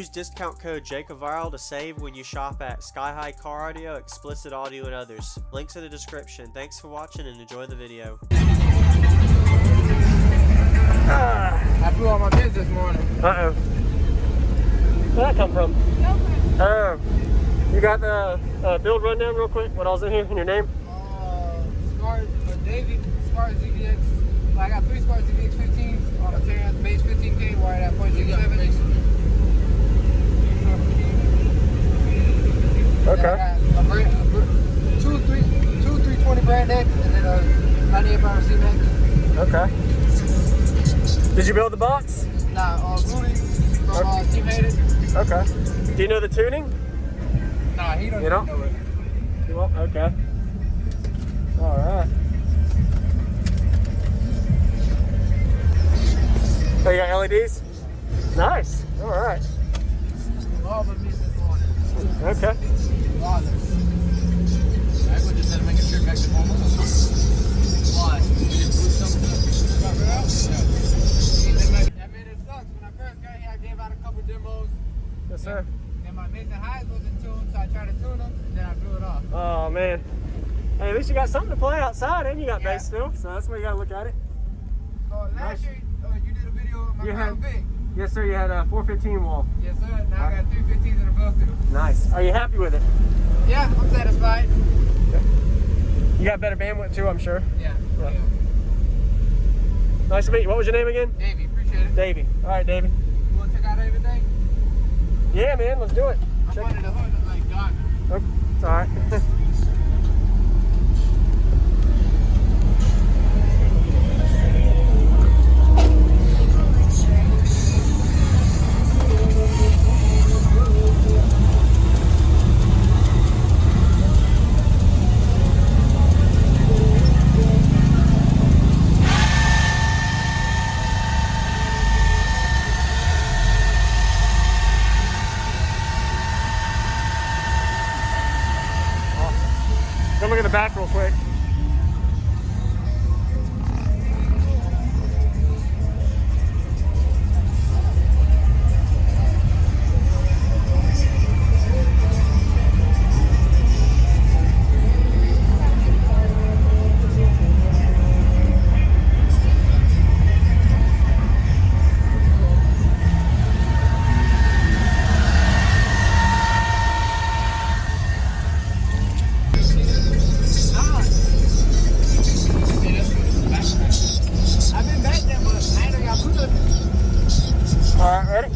Use discount code JacobViral to save when you shop at Sky High Car Audio, Explicit Audio, and others. Links in the description. Thanks for watching and enjoy the video. I blew all my bins this morning. Uh-oh. Where'd that come from? Oh. You got the build rundown real quick? What all's in here and your name? Davey, Scar ZVX. I got 3 Scar ZVX 15s on a Terrence base 15K wired at 0.67. Okay. Two 320 brand X and then a 98 power C-Max. Okay. Did you build the box? Nah, Rudy from Team Hated. Okay. Do you know the tuning? Nah, he don't know it. You won't? Okay. Alright. Oh, you got LEDs? Nice. Alright. All the missed this morning. Okay. I just had to make a trip back to home. Why? We didn't prove something. I mean, it sucks. When I first got here, I gave out a couple demos. Yes, sir. And my mids and highs wasn't tuned, so I tried to tune them, and then I blew it off. Oh, man. Hey, at least you got something to play outside, and you got bass still, so that's why you got to look at it. Last year, you did a video of my Crown Vic. Yes, sir. You had a 415 wall. Yes, sir. Now I got 315s and a Blo-through. Nice. Are you happy with it? Yeah, I'm satisfied. Okay. You got better bandwidth, too, I'm sure. Yeah. Nice to meet you. What was your name again? Davey, appreciate it. Davey. All right, Davey. You want to check out everything? Yeah, man. Let's do it. I wanted the hood to like dark. Oh, it's all right. Come look at the back real quick. All right, ready?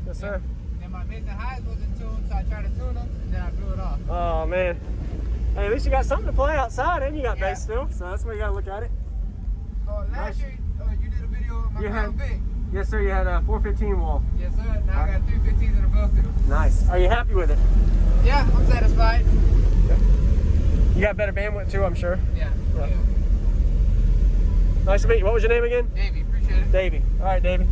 Yes, sir. And my mids and highs wasn't tuned, so I tried to tune them, and then I blew it off. Oh, man. Hey, at least you got something to play outside, and you got bass still, so that's why you got to look at it. So last year you did a video of my You Crown had- Vic. Yes, sir. You had a 415 wall. Yes, sir. Now I got 315s in a Blo-through. Nice. Are you happy with it? Yeah, I'm satisfied. You got better bandwidth too, I'm sure. Yeah. Yeah. Nice to meet you. What was your name again? Davey, appreciate it. Davey. All right, Davey.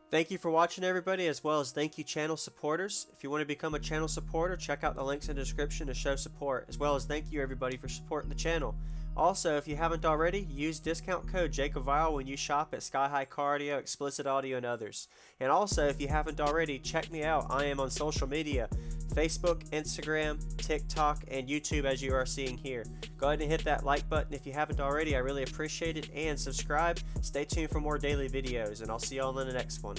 Thank you for watching, everybody, as well as thank you channel supporters. If you want to become a channel supporter, check out the links in the description to show support, as well as thank you everybody for supporting the channel. Also, if you haven't already, use discount code JacobViral when you shop at Sky High Car Audio, Explicit Audio, and others. And also, if you haven't already, check me out. I am on social media, Facebook, Instagram, TikTok, and YouTube, as you are seeing here. Go ahead and hit that like button if you haven't already. I really appreciate it. And subscribe. Stay tuned for more daily videos, and I'll see you all in the next one.